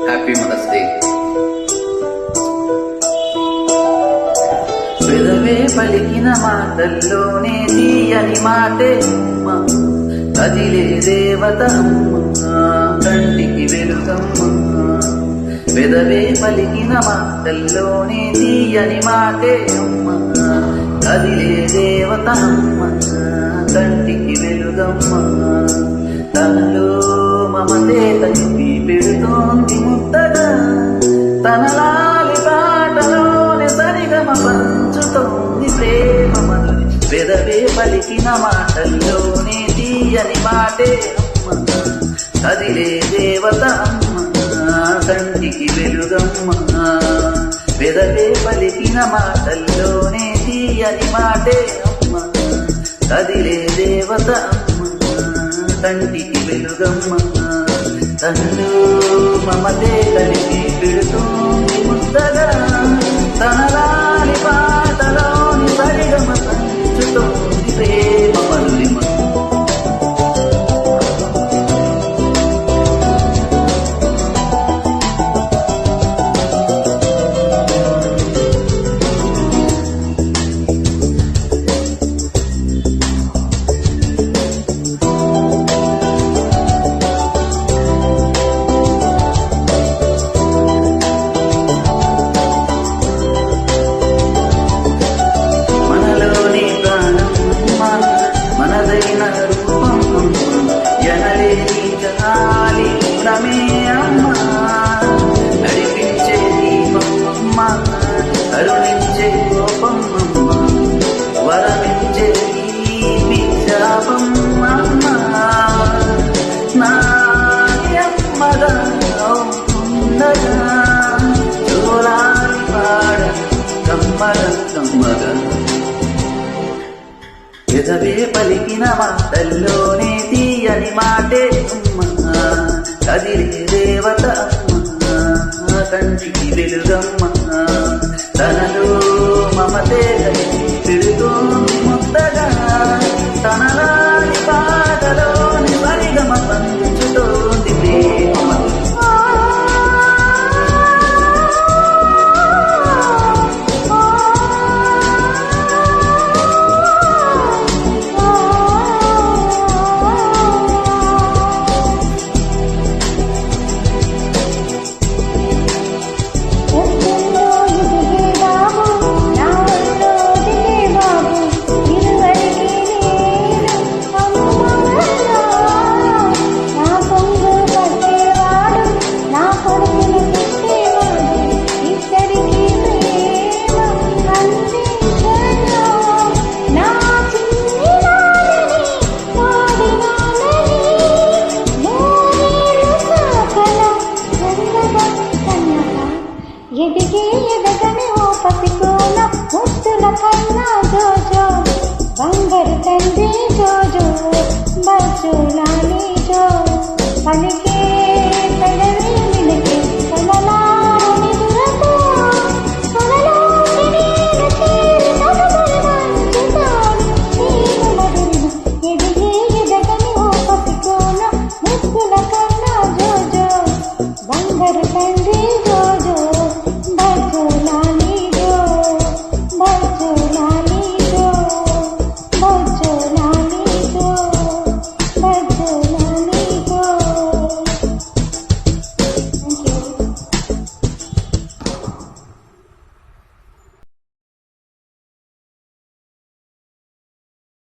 Happy mother's day. పెదవే పలికిన మాటల్లోనే తీయని మాటే అమ్మ, కదిలే దేవత అమ్మ, కంటికి వెలుగమ్మ. పెదవే పలికిన మాటల్లోనే తీయని మాటే అమ్మ, కదిలే దేవత అమ్మ, కంటికి వెలుగమ్మ. తనలో మమతే కలిపి పెడుతోంది ముద్దగా, తన లాలి పాటలోని సరిగమ పంచుతోంది ప్రేమ మధురి. పెదవే పలికిన మాటల్లోనే తీయని మాటే అమ్మ, కదిలే దేవత అమ్మ, కంటికి వెలుగమ్మ. పెదవే పలికిన మాటల్లోనే తీయని మాటే అమ్మ, కదిలే దేవత అమ్మ, కంటికి వెలుగమ్మ. తనలో మమతే కలిపి పెడుతోంది ముద్దగా, తన లాలి పాటలోని సరిగమ పంచుతోంది ప్రేమ మధురిమ. మనదైన రూపం ఎనలేని జాలి గుణమే అమ్మ, నడిపించే దీపం అమ్మ, కరుణించే కోపం అమ్మ, వరమించే ఈ శాపం అమ్మ. నాది అమ్మగా ఉండగా జోలాలి పాడ కమ్మగా కమ్మగా. పెదవే పలికిన మాటల్లోనే తీయని మాటే